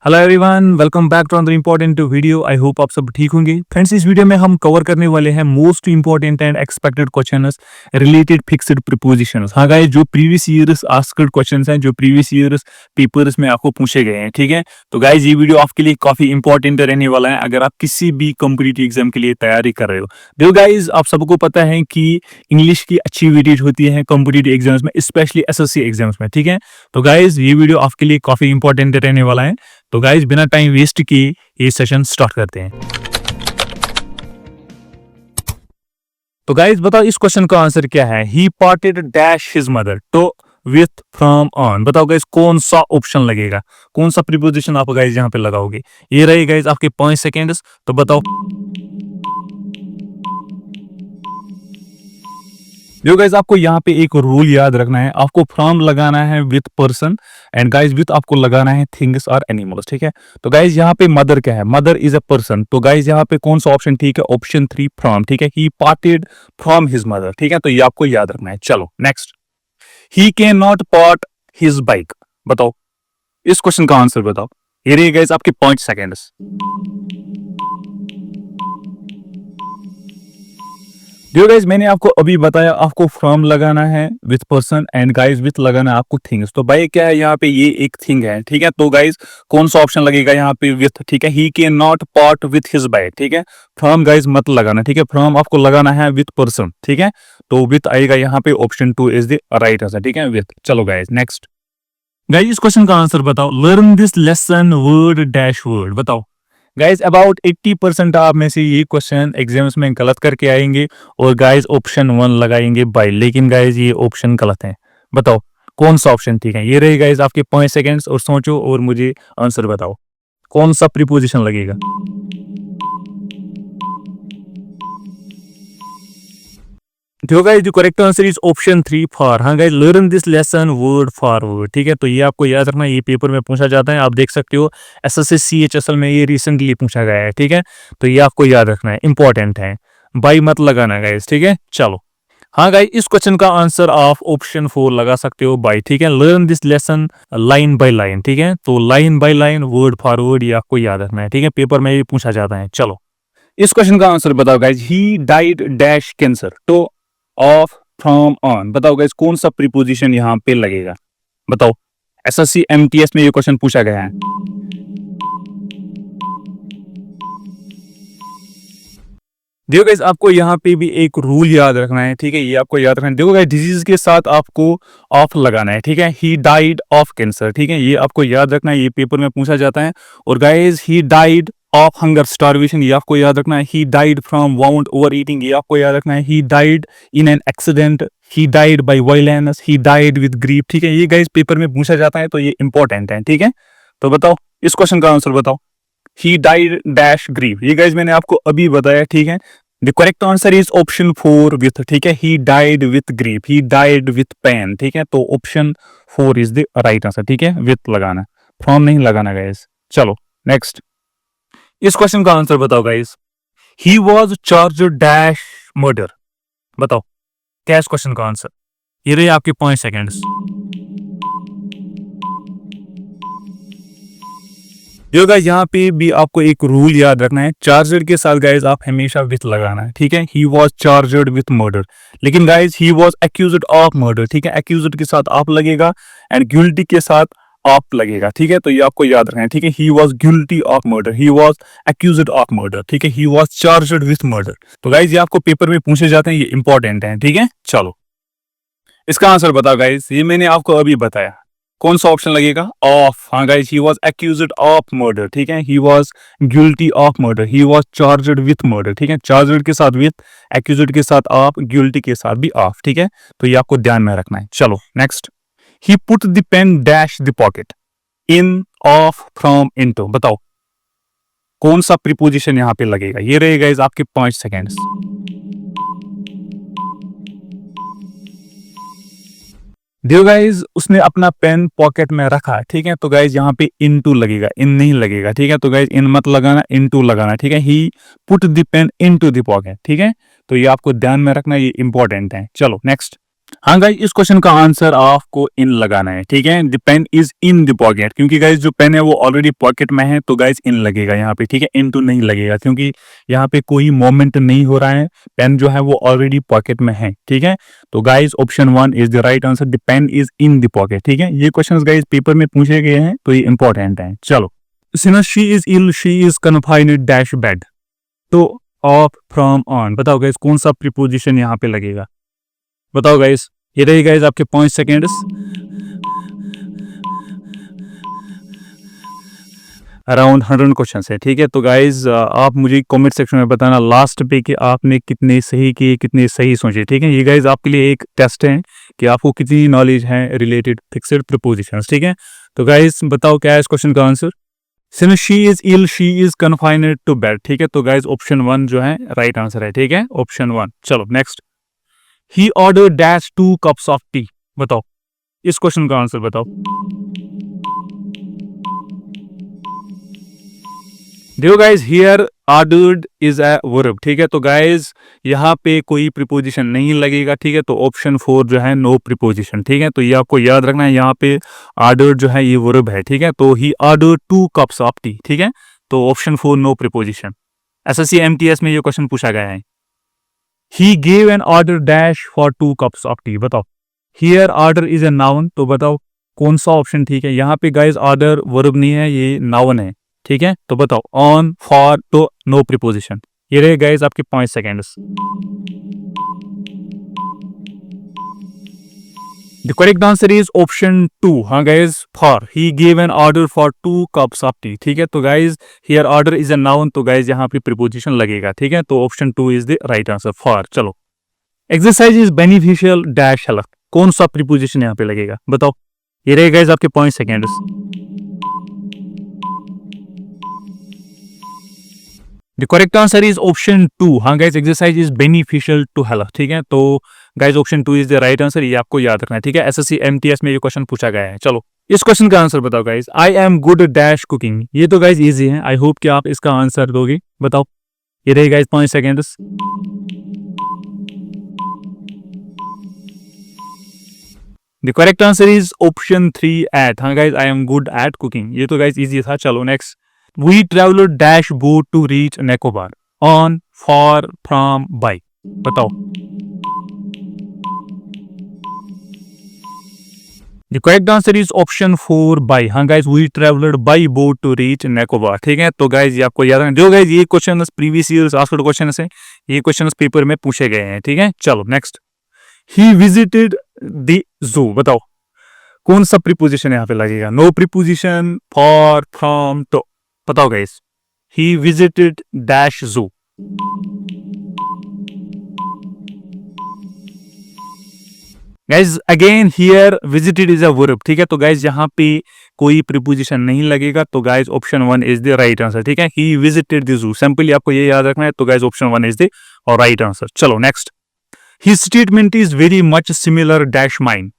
Hello everyone, welcome back to another important video. I hope आप सब ठीक होंगे। फ्रेंड्स, इस वीडियो में हम कवर करने वाले हैं most important and expected questions related fixed prepositions. हाँ गाइस, जो प्रीवियस ईयर्स आस्क्ड क्वेश्चंस हैं, जो प्रीवियस ईयर्स पेपर्स में आपको पूछे गए हैं, ठीक है। तो गाइस, ये वीडियो आपके लिए काफी इंपॉर्टेंट रहने वाला है अगर आप किसी भी कॉम्पिटिटिव एग्जाम के लिए तैयारी कर रहे हो। देखो गाइस, आप सबको पता है कि इंग्लिश की अच्छी वेटेज होती है कॉम्पिटिटिव एग्जाम्स में, स्पेशली एसएससी एग्जाम्स में, ठीक है। तो गाइस, ये वीडियो आपके लिए काफी इंपॉर्टेंट रहने वाला है। तो गाइस, बिना टाइम वेस्ट किए ये सेशन स्टार्ट करते हैं। तो गाइस, बताओ इस क्वेश्चन का आंसर क्या है। He parted dash his mother to with from on. बताओ गाइस, कौन सा ऑप्शन लगेगा, कौन सा प्रीपोजिशन आप गाइस यहाँ पे लगाओगे। ये रही गाइस आपके 5 सेकेंड्स। तो बताओ। जो गाइस, आपको यहाँ पे एक रूल याद रखना है। आपको फ्रॉम लगाना है with person and guys with आपको लगाना है थिंग्स और एनिमल्स, ठीक है। तो गाइस, यहाँ पे मदर क्या है, मदर इज अ पर्सन। तो गाइस, यहाँ पे कौन सा ऑप्शन ठीक है, ऑप्शन 3 फ्रॉम, ठीक है। He parted from his mother, ठीक है। तो ये आपको याद रखना है। चलो next. He can not part his bike. बताओ इस क्वेश्चन का आंसर बताओ। ये रही गाइस आपके 5 सेकेंड्स। जो गाइस, मैंने आपको अभी बताया, आपको फ्रॉम लगाना है with person and guys with लगाना है आपको थिंग्स। तो भाई क्या है यहाँ पे, ये एक थिंग है, ठीक है। तो गाइस, कौन सा ऑप्शन लगेगा यहाँ पे, विथ, ठीक है। He can not part with his bike, ठीक है। फ्रॉम गाइस मत लगाना, ठीक है। फ्रॉम आपको लगाना है विथ पर्सन, ठीक है। तो विथ आएगा यहाँ पे, option 2 is the right answer, ठीक है, विथ। चलो गाइस नेक्स्ट। गाइस, इस क्वेश्चन का आंसर बताओ। Learn this lesson word dash word. बताओ गाइस, अबाउट 80% आप में से ये क्वेश्चन एग्जाम्स में गलत करके आएंगे और गाइस ऑप्शन 1 लगाएंगे बाय। लेकिन गाइस, ये ऑप्शन गलत है। बताओ कौन सा ऑप्शन ठीक है। ये रहे गाइस आपके 5 सेकेंड्स और सोचो और मुझे आंसर बताओ कौन सा प्रीपोजिशन लगेगा। देखो गाइस, जो correct answer is option 3 four. हाँ guys, learn this lesson word for word, ठीक है। तो ये आपको याद रखना, ये पेपर में पूछा जाता है। आप देख सकते हो एसएससी सीएचएसएल में ये रिसेंटली पूछा गया है, ठीक है। तो ये आपको याद रखना है, इंपॉर्टेंट है। बाई मत लगाना गाइस, ठीक है। चलो हाँ गाइस, इस क्वेश्चन का आंसर आप ऑप्शन 4 लगा सकते हो, बाई, ठीक है। Learn this lesson line by line, ठीक है। तो line by line word for word ये आपको याद रखना है, ठीक है। पेपर में भी पूछा जाता है। चलो इस क्वेश्चन का आंसर बताओ guys. He died dash cancer two of from on. बताओ गाइस, कौन सा प्रीपोजिशन यहाँ पे लगेगा। बताओ, एसएससी एमटीएस में ये क्वेश्चन पूछा गया है। देखो गाइस, आपको यहाँ पे भी एक रूल याद रखना है, ठीक है। ये आपको याद रखना है। देखो गाइस, डिजीज के साथ आपको ऑफ लगाना है, ठीक है। ही डाइड ऑफ कैंसर, ठीक है। ये आपको याद रखना है, ये पेपर में पूछा जाता है। और guys, he died of hunger starvation, ये आपको याद रखना है। He died from wound over eating, ये आपको याद रखना है। He died in an accident, he died by violence, he died with grief, ठीक है। ये गाइस पेपर में पूछा जाता है, तो ये इंपॉर्टेंट है, ठीक है। तो बताओ इस क्वेश्चन का आंसर बताओ। ही डाइड डैश ग्रीफ, ये गाइस मैंने आपको अभी बताया, ठीक है। The correct answer is option 4 with, ठीक है। He died with grief, he died with pain, ठीक है। तो option 4 is the right answer, ठीक है। विथ लगाना, फ्रॉम नहीं लगाना गाइस। चलो नेक्स्ट। इस क्वेश्चन का आंसर बताओ guys. He was charge dash murder. बताओ क्या इस क्वेश्चन का आंसर। ये रहे आपके 5 सेकेंड्स। जो गाइस, यहाँ पे भी आपको एक रूल याद रखना है। चार्जर्ड के साथ गाइस आप हमेशा विथ लगाना है, ठीक है। He was charged with murder. लेकिन guys, he was accused of murder, ठीक है। एक्यूज्ड के साथ आप लगेगा एंड गिल्टी के साथ आप लगेगा, ठीक है। तो ये आपको याद रखना है, ठीक है। He was guilty of murder, he was accused of murder, ठीक है। He was charged with murder. तो गाइस, ये आपको पेपर में पूछे जाते हैं, ये इंपॉर्टेंट है, ठीक है। चलो इसका आंसर बताओ गाइस। ये मैंने आपको अभी बताया, कौन सा ऑप्शन लगेगा, ऑफ। हाँ guys, he was accused of murder, ठीक है। He was guilty of murder, he was charged with murder, ठीक है। चार्ज्ड के साथ विथ, एक्यूज्ड के साथ ऑफ, गिल्टी के साथ भी ऑफ, ठीक है। तो ये आपको ध्यान में रखना है। चलो next. He put the pen dash the pocket, in, of, from, into. बताओ कौन सा प्रीपोजिशन यहाँ पे लगेगा। ये रहे गाइस आपके 5 सेकेंड्स। देखो गाइज, उसने अपना पेन पॉकेट में रखा, ठीक है। तो गाइज यहाँ पे इनटू लगेगा, इन नहीं लगेगा, ठीक है। तो गाइज इन मत लगाना, इनटू लगाना, ठीक है। He put the pen into the pocket, ठीक है। तो ये आपको ध्यान में रखना, ये इंपॉर्टेंट है। चलो नेक्स्ट। हाँ गाइस, इस क्वेश्चन का आंसर आपको इन लगाना है, ठीक है। The pen is in the pocket, क्योंकि गाइस जो पेन है वो ऑलरेडी पॉकेट में है, तो गाइस इन लगेगा यहाँ पे, ठीक है। इन टू नहीं लगेगा, क्योंकि यहाँ पे कोई मोमेंट नहीं हो रहा है, पेन जो है वो ऑलरेडी पॉकेट में है, ठीक है। तो guys option 1 is the right answer, the pen is in the pocket, ठीक है। ये क्वेश्चन गाइस पेपर में पूछे गए हैं, तो ये इंपॉर्टेंट है। चलो, since she is ill she is confined dash bed, to of from on, बताओ गाइस कौन सा प्रीपोजिशन यहाँ पे लगेगा, बताओ गाइस। ये रही गाइस आपके 5 सेकेंड्स। अराउंड 100 क्वेश्चन है, ठीक है। तो गाइज आप मुझे कमेंट सेक्शन में बताना लास्ट पे कि आपने कितने सही किए, कितने सही सोचे, ठीक है। ये गाइज आपके लिए एक टेस्ट है कि आपको कितनी नॉलेज है रिलेटेड फिक्स्ड प्रीपोजिशंस, ठीक है। तो गाइज बताओ क्या है इस क्वेश्चन का answer. Since she is ill she is confined to bed, ठीक है। तो गाइज ऑप्शन 1 जो है राइट आंसर है, ठीक है, ऑप्शन 1। चलो next, he order dash 2 cups of tea, बताओ इस क्वेश्चन का आंसर बताओ। देखो guys, here ordered is a verb, ठीक है। तो गाइज यहाँ पे कोई प्रीपोजिशन नहीं लगेगा, ठीक है। तो ऑप्शन 4 जो है नो प्रीपोजिशन, ठीक है। तो ये आपको याद रखना है, यहाँ पे ऑर्डर्ड जो है ये वर्ब है, ठीक है। तो he ordered 2 cups of tea, ठीक है। तो option 4 no preposition. SSC MTS में ये क्वेश्चन पूछा गया है। He gave an order dash for 2 cups of tea, बताओ। Here order is a noun, तो बताओ कौन सा ऑप्शन ठीक है। यहाँ पे गाइज ऑर्डर वर्ब नहीं है, ये नाउन है, ठीक है। तो बताओ ऑन, फॉर, तो नो प्रीपोजिशन। ये रहे गाइज आपके 5 seconds. The correct answer is option 2, हाँ guys, for. He give an order for 2 cups of tea, ठीक है। तो guys here order is a noun, तो गाइज यहाँ पे प्रीपोजिशन लगेगा, ठीक है। तो option 2 is the right answer, for. चलो, exercise is beneficial dash health, कौन सा प्रीपोजिशन यहाँ पे लगेगा, बताओ। ये रहे गाइज आपके 5 seconds. The correct answer is option 2, हाँ guys, exercise is beneficial to health, ठीक है। तो guys option 2 is the right answer, ये आपको याद रखना है, ठीक है। एसएससी एमटीएस में ये क्वेश्चन पूछा गया है। चलो, इस क्वेश्चन का आंसर बताओ guys. I am good dash cooking, ये तो गाइज इजी है, आई होप कि आप इसका आंसर दोगे, बताओ। ये रही guys 5 seconds. The correct answer is option 3 at, हाँ guys, I am good at cooking, ये तो गाइज इजी था। चलो next, we traveller dash boat to reach Nicobar, on, for, from, by, बताओ। The correct answer is option 4 by, हाँ guys, we traveller by boat to reach Nicobar, ठीक है। तो guys ये आपको याद रखना, जो गाइज ये question previous year asked question है, ये क्वेश्चन पेपर में पूछे गए हैं, ठीक है। चलो नेक्स्ट, ही विजिटेड द जू, बताओ कौन सा प्रीपोजिशन यहाँ पे लगेगा। नो प्रीपोजिशन, फॉर, फ्रॉम, तो बताओ गाइस। ही विजिटेड डैश जू, guys again here visited is a verb, ठीक है। तो गाइज यहाँ पे कोई प्रीपोजिशन नहीं लगेगा, तो guys option 1 is the right answer, ठीक है। He visited the zoo, simply आपको ये याद रखना है, तो guys option 1 is the right answer. चलो next, his statement is very much similar dash mine,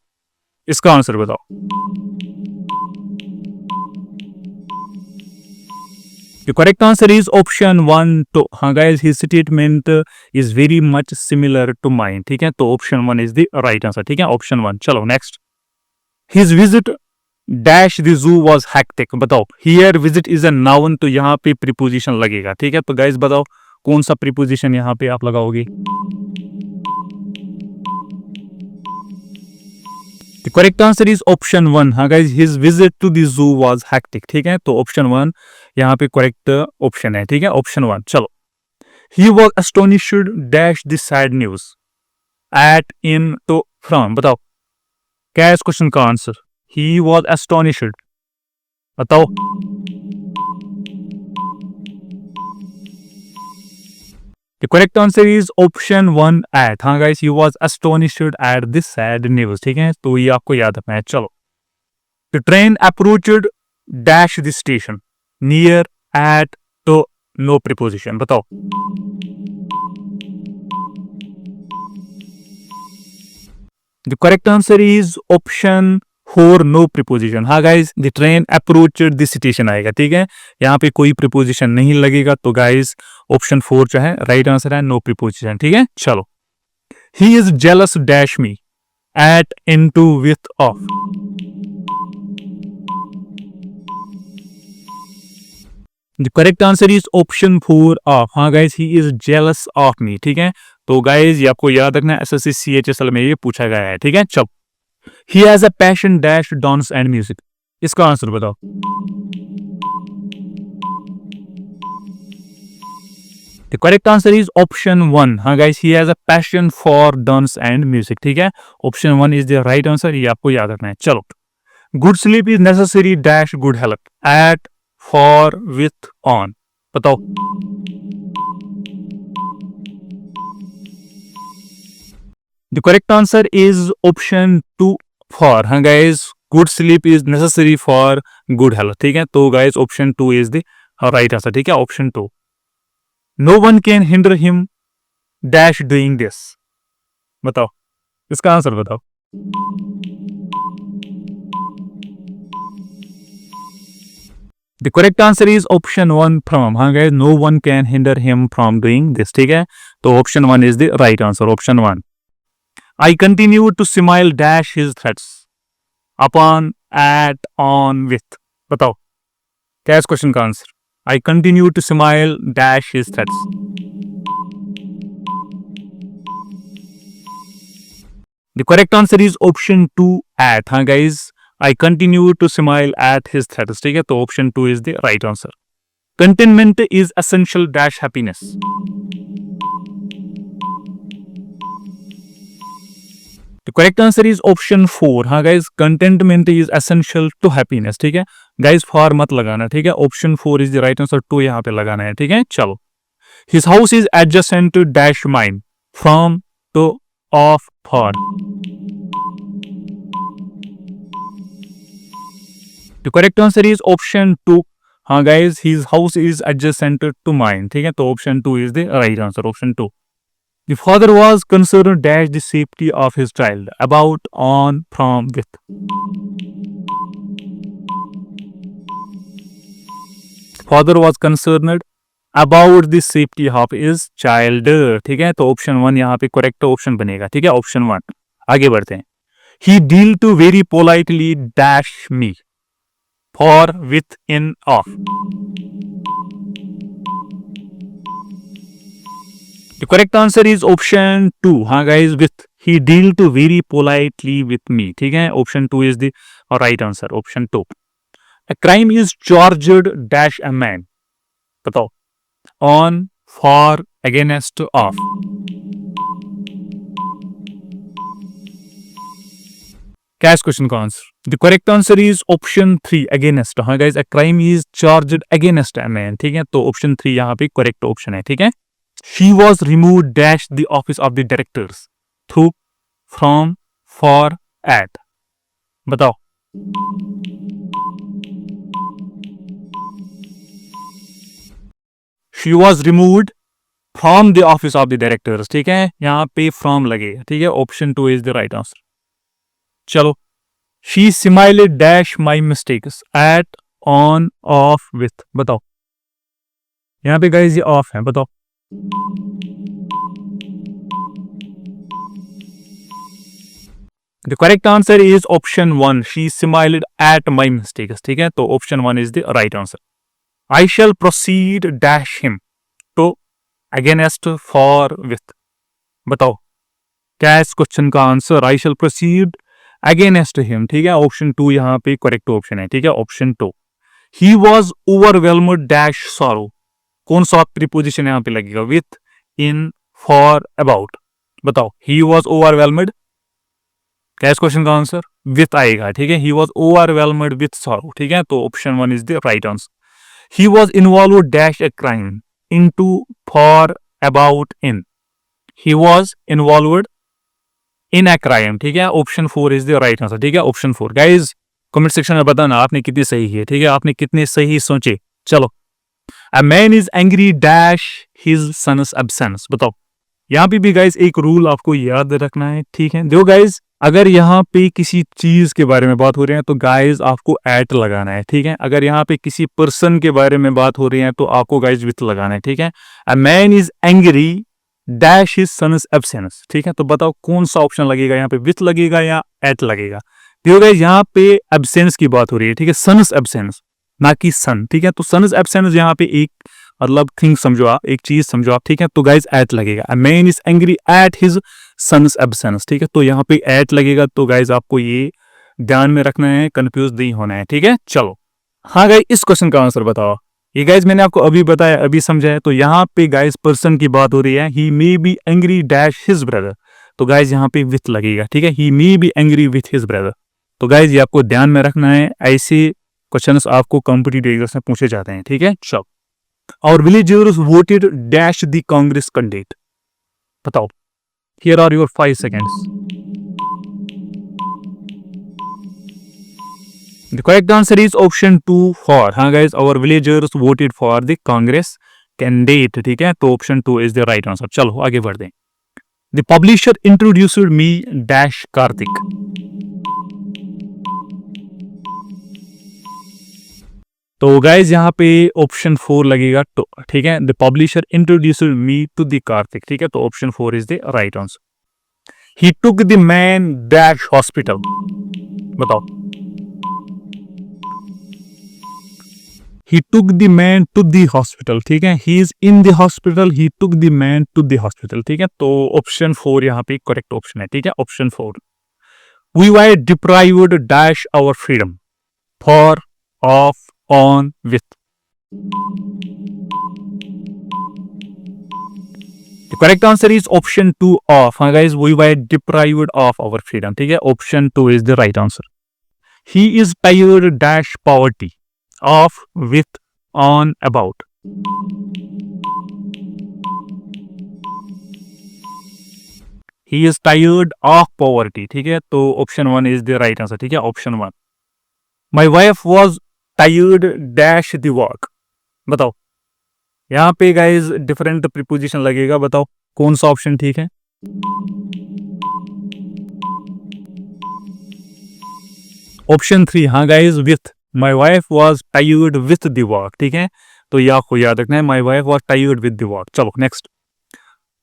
इसका आंसर बताओ। The correct answer is option 1, तो हाँ guys, his statement is very much similar to mine, ठीक है। तो option 1 is the right answer, ठीक है, ऑप्शन 1। चलो next, his visit dash the zoo was hectic, बताओ। Here visit is a noun, तो यहाँ पे प्रीपोजिशन लगेगा, ठीक है। तो गाइज बताओ कौन सा प्रीपोजिशन यहाँ पे आप लगाओगे। The correct answer is option 1, हाँ guys, his visit to the zoo was hectic, ठीक है। तो ऑप्शन 1 यहाँ पे करेक्ट ऑप्शन है, ठीक है, ऑप्शन 1। चलो, he was astonished dash the sad news at in to from, बताओ क्या है इस क्वेश्चन का आंसर। he was astonished, बताओ। The correct answer is option 1 at, हाँ guys, he was astonished at this sad news, ठीक है। तो ये आपको याद रखना है। चलो, the train approached dash the station near at to no preposition, बताओ। The correct answer is option 4 no preposition, हाँ guys, the train approached the station आएगा, ठीक है। यहाँ पे कोई प्रीपोजिशन नहीं लगेगा, तो गाइज ऑप्शन 4 जो है राइट आंसर है, नो प्रीपोजिशन, ठीक है। चलो, he is jealous dash me, at, into, with, of. The correct answer is option 4 of. हाँ guys, he is jealous of me. ठीक है, तो guys ये आपको याद रखना है, SSC CHSL में ये पूछा गया है. ठीक है, चलो. He has a passion dash dance and music. इसका आंसर बताओ. The correct answer is option 1. हाँ guys, he has a passion for dance and music. ठीक है, option 1 is the right answer. ये आपको याद रखना है. चलो. Good sleep is necessary dash good health. At, for, with, on. बताओ. The correct answer is option 2 for. हाँ guys, good sleep is necessary for good health. ठीक है, तो guys option 2 is the right answer. ठीक है, option 2. No one can hinder him dash doing this. बताओ, इसका answer बताओ. The correct answer is option 1 from. हाँ guys, no one can hinder him from doing this. ठीक है, तो option 1 is the right answer. Option 1. I continue to smile dash his threats. Upon, at, on, with. बताओ, क्या इस question का answer? I continue to smile dash his threats. The correct answer is option 2 at. हाँ guys, I continue to smile at his threats. ठीक है, तो option 2 is the right answer. Contentment is essential dash happiness. The correct answer is option 4. हाँ guys, contentment is essential to happiness. ठीक है, guys for मत लगाना. ठीक है, option 4 is the right answer. 2 यहाँ पे लगाना है. ठीक है, चलो. His house is adjacent to dash mine. From, to, of, for. The correct answer is option 2. हाँ guys, his house is adjacent to mine. ठीक है, तो option 2 is the right answer. Option 2. The father was concerned dash the safety of his child. About, on, from, with. Father was concerned about the safety of his child. ठीक है, तो option 1 यहाँ पे correct option बनेगा. ठीक है, option 1. आगे बढ़ते हैं. He deal to very politely dash me. For, with, in, of. The correct answer is option 2. हाँ guys, with. He deal to very politely with me. ठीक है, option 2 is the right answer. Option 2. A crime is charged dash a man. बताओ. On, for, against, of. क्या इस question का answer? The correct answer is option 3 against. हाँ guys, a crime is charged against a man. ठीक है, तो option 3 यहाँ पे correct option है. ठीक है. She was removed dash the office of the directors. Through, from, for, at. बताओ. She was removed from the office of the directors. ठीक है, यहाँ पे from लगेगा. ठीक है, option 2 is the right answer. चलो. She smiled dash my mistakes. At, on, off, with. बताओ. यहाँ पे guys ये off है. बताओ. The correct answer is option 1. She smiled at my mistakes. ठीक है, तो option 1 is the right answer. I shall proceed dash him. तो against, for, with. बताओ, क्या इस क्वेश्चन का answer? I shall proceed against him. ठीक है, ऑप्शन 2 यहाँ पे करेक्ट ऑप्शन है. ठीक है, option 2. He was overwhelmed dash sorrow. कौन सा प्रीपोजिशन यहाँ पे लगेगा? With, in, for, about. बताओ. He was overwhelmed. क्या इस क्वेश्चन का आंसर? With आएगा. ठीक है, he was overwhelmed with sorrow. ठीक है, तो option 1 is the right answer. He was involved dash a crime. Into, for, about, in. He was involved in a crime. ठीक है, option 4 is the right answer. ठीक है, option 4. Guys comment section में बताना आपने कितनी सही है. ठीक है, आपने कितने सही सोचे. चलो. A man is angry dash his son's absence. बताओ. यहाँ पे भी गाइज एक रूल आपको याद रखना है. ठीक है, देखो गाइज, अगर यहाँ पे किसी चीज के बारे में बात हो रही है तो गाइज आपको एट लगाना है. ठीक है, अगर यहाँ पे किसी पर्सन के बारे में बात हो रही है तो आपको गाइज विथ लगाना है. ठीक है. A man is angry dash his son's absence, ठीक है। तो बताओ कौन सा ऑप्शन लगेगा यहाँ पे, विथ लगेगा या एट लगेगा। देखो गाइस यहाँ पे एब्सेंस की बात हो रही है, ठीक है, सन्स एब्सेंस ना कि सन, ठीक है। तो सन्स एब्सेंस यहाँ पे एक मतलब थिंग समझो आप, एक चीज समझो आप, ठीक है। तो गाइस एट लगेगा, a man is angry at his son's absence, ठीक है। तो यहाँ पे एट लगेगा। तो गाइस आपको ये ध्यान में रखना है, कंफ्यूज नहीं होना है, ठीक है। चलो हाँ गाइस इस क्वेश्चन का आंसर बताओ। ये गाइस मैंने आपको अभी बताया, अभी समझाया। तो यहाँ पे गाइस पर्सन की बात हो रही है, he may be angry dash his brother. तो गाइस यहाँ पे विथ लगेगा, ठीक है, he may be angry with his brother. तो गाइस ये आपको ध्यान में रखना है, ऐसे क्वेश्चंस आपको कॉम्पिटिटिव एग्जाम में पूछे जाते हैं, ठीक है। चलो, और villagers voted dash the Congress candidate, बताओ। Here are your 5 seconds. The correct answer is option 2 for, हाँ guys, our villagers voted for the Congress candidate, ठीक है। तो option 2 is the right answer। चलो आगे बढ़ते हैं। The publisher introduced me dash Karthik। तो गाइज यहाँ पे ऑप्शन 4 लगेगा, तो ठीक है। The publisher introduced me to the Karthik, ठीक है। तो option 4 is the right answer. He took the man dash hospital, बताओ। He took the man to the hospital, ठीक है। He is in the hospital, he took the man to the hospital, ठीक है। तो option 4 यहाँ पे correct option है, ठीक है, option 4। We were deprived dash our freedom, for, of, on, with. The correct answer is option 2 of, हाँ guys, we were deprived of our freedom, ठीक है। option 2 is the right answer। He is tired dash poverty, of, with, on, about। He is tired of poverty, ठीक है। तो option 1 is the right answer, ठीक है, option 1। My wife was tired dash the work, बताओ। यहाँ पे guys different preposition लगेगा, बताओ कौन सा ऑप्शन ठीक है। ऑप्शन 3, हाँ guys, with. My wife was tired with the work, ठीक है। तो ये आपको याद रखना है, my wife was tired with the work. चलो next.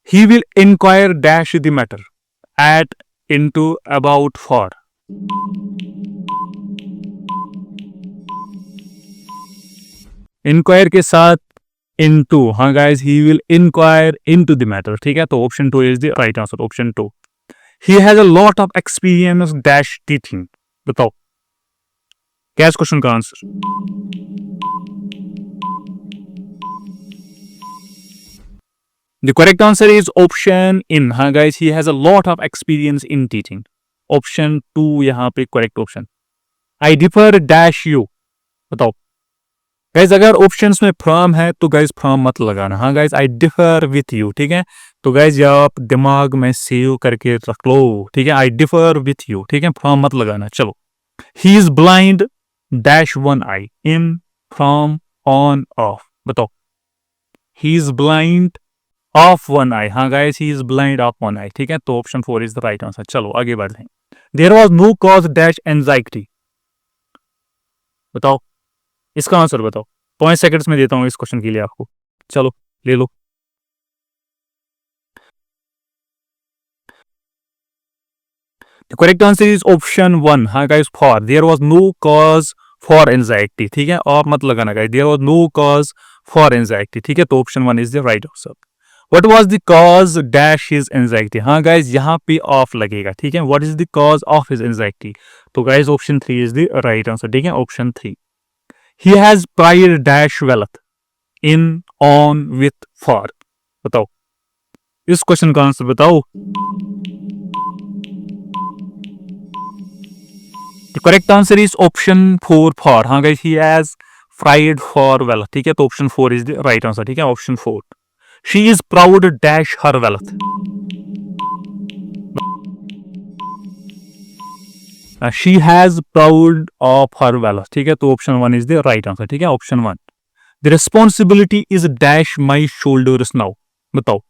He will inquire dash the matter, at, into, about, for. Inquire के साथ into, हाँ guys, he will inquire into the matter, ठीक है। तो option 2 is the right answer, option 2। he has a lot of experience dash teaching, बताओ क्या इस question का answer. the correct answer is option in, हाँ guys, he has a lot of experience in teaching, option 2 यहाँ पे correct option. I differ dash you, बताओ guys. अगर options में फ्रॉम है तो गाइज फ्रॉम मत लगाना, हाँ guys, I differ with you, ठीक है। तो गाइज आप दिमाग में सेव करके रख लो, ठीक है, आई डिफर विथ यू, ठीक है, फ्रॉम मत लगाना। चलो, he is blind dash one eye, in, from, on, of, बताओ। He is blind of one eye, हाँ guys, he is blind of one eye, ठीक है। तो option 4 is the right answer. चलो आगे बढ़ते हैं। There was no cause dash anxiety, बताओ इसका आंसर बताओ। 5 सेकंड्स में देता हूं इस क्वेश्चन के लिए आपको, चलो ले लो। The correct answer is option 1, हाँ guys, for, there was no cause for anxiety, ठीक है, और मत लगाना guys, there was no cause for anxiety, ठीक है। तो option 1 is the right answer। What was the cause dash his anxiety, हाँ guys, यहाँ पे off लगेगा, ठीक है। What is the cause of his anxiety, तो guys option 3 is the right answer, ठीक है, option 3। He has prior dash wealth, in, on, with, for, बताओ इस क्वेश्चन का आंसर बताओ। The correct answer is option 4 for, हाँ guys, he has fried for wealth, ठीक है। तो option 4 is the right answer, ठीक है, option 4। She is proud dash her wealth, she has proud of her wealth, ठीक है। तो option 1 is the right answer, ठीक है, option 1। The responsibility is dash my shoulders now, बताओ।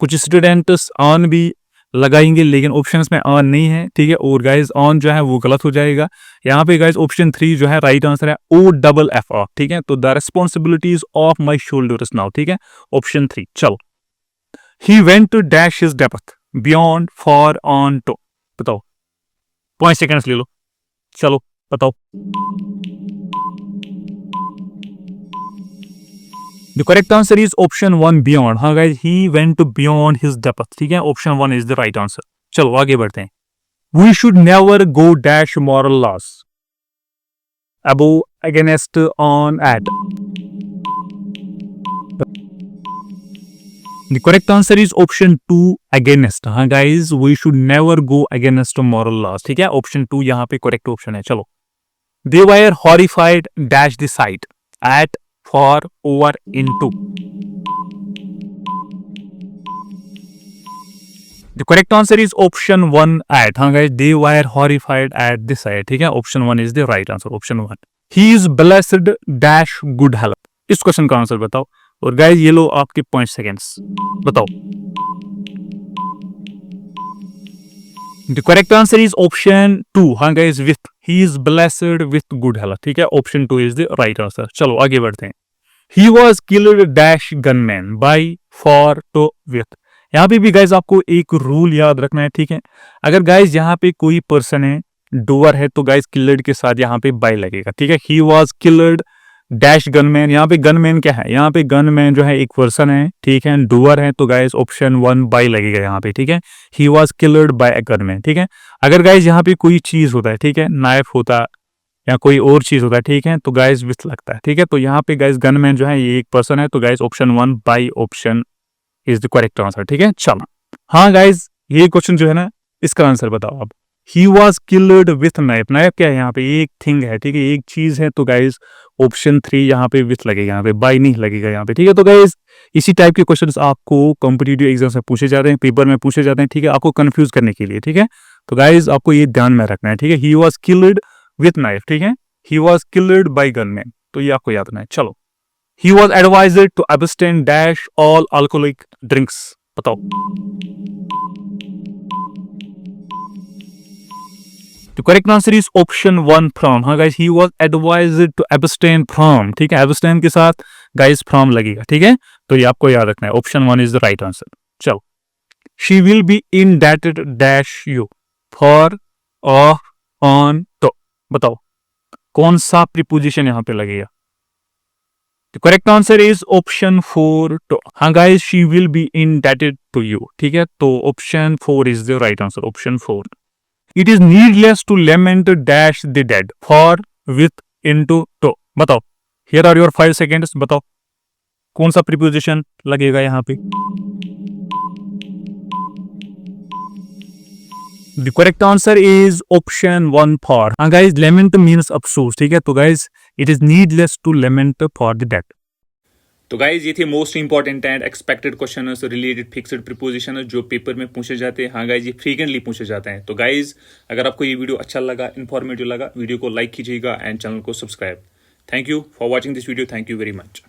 कुछ students on भी लगाएंगे लेकिन ऑप्शंस में ऑन नहीं है, ठीक है। और गाइज ऑन जो है वो गलत हो जाएगा। यहाँ पे गाइज ऑप्शन 3 जो है राइट आंसर है, OFF ऑफ, ठीक है। तो the responsibilities of my shoulders now, ठीक है, ऑप्शन 3। चलो, he went to dash his depth beyond for on to. बताओ, 5 सेकंड्स ले लो, चलो बताओ। The correct answer is option 1 beyond. हाँ guys, he went to beyond his depth, ठीक है, option 1 is the right answer. चलो आगे बढ़ते हैं। We should never go dash moral loss above, against, on, at. The correct answer is option 2 against। हाँ guys, we should never go against moral laws, ठीक है, option 2 यहाँ पे correct option है। चलो, they were horrified dash the sight at, for, over, into। The correct answer is option 1 at। हाँ guys, they were horrified at the sight, ठीक है, option 1 is the right answer, option 1। He is blessed dash good health। इस question का answer बताओ। और guys ये लो आपके 5 सेकेंड्स, बताओ। The correct answer is option 2। हाँ guys, with, he is blessed with good health, ठीक है, option 2 is the right answer. चलो आगे बढ़ते हैं। He was killed dash gunman by, for, to, with. यहाँ पे भी गाइज आपको एक रूल याद रखना है, ठीक है। अगर गाइज यहाँ पे कोई पर्सन है, डूअर है, तो गाइज किल्ड के साथ यहाँ पे बाई लगेगा, ठीक है। He was killed dash gunman, यहाँ पे गनमैन क्या है, यहाँ पे गनमैन जो है एक पर्सन है, ठीक है, डूअर है, तो गाइज ऑप्शन 1 बाई लगेगा यहाँ पे, ठीक है। He was killed by a gunman, ठीक है। अगर गाइज यहाँ पे कोई चीज होता है, ठीक है, नाइफ होता या कोई और चीज होता है, ठीक है, तो गाइज विथ लगता है, ठीक है। तो यहाँ पे गाइज गनमैन जो है ये एक पर्सन है, तो guys option 1 by option is the correct answer, ठीक है। चलो, हाँ गाइज, ये क्वेश्चन जो है ना, इसका आंसर बताओ अब। ही was killed with knife. Knife क्या है, यहाँ पे एक थिंग है, ठीक है, एक चीज है, तो गाइज ऑप्शन 3 यहाँ पे विथ लगेगा, यहाँ पे बाई नहीं लगेगा यहाँ पे, ठीक है। तो गाइज इसी टाइप के क्वेश्चंस आपको कॉम्पिटिटिव एग्जाम से पूछे जाते हैं, पेपर में पूछे जाते हैं, ठीक है, आपको कंफ्यूज करने के लिए, ठीक है। तो गाइज आपको ये ध्यान में रखना है, ठीक है। He was killed with knife, ठीक है, he was killed by gunman, तो ये आपको याद रखना है। चलो, he was advised to abstain dash all alcoholic drinks. बताओ। The correct answer is option 1 from। हाँ guys, he was advised to abstain from, ठीक है, abstain के साथ गाइस from लगेगा, ठीक है। तो ये आपको याद रखना है, option 1 is the right answer। चलो, she will be indebted dash you for, of, on, to। बताओ कौन सा प्रीपोजिशन यहाँ पे लगेगा। The correct answer is option 4 to। हाँ guys, she will be indebted to you, ठीक है, तो option 4 is the right answer, option 4। It is needless to lament dash the dead, for, with, into, to। बताओ, here are your 5 seconds, बताओ कौन सा preposition लगेगा यहाँ पे। The correct answer is option 1 for। हाँ guys, lament means अफसोस, ठीक है, तो guys it is needless to lament for the dead। तो गाइज ये थे most important and expected question related fixed preposition जो पेपर में पूछे जाते हैं। हाँ गाइज, ये फ्रीक्वेंटली पूछे जाते हैं। तो गाइज अगर आपको ये वीडियो अच्छा लगा, इन्फॉर्मेटिव लगा, वीडियो को लाइक कीजिएगा एंड चैनल को subscribe. Thank you for watching this video, thank you very much.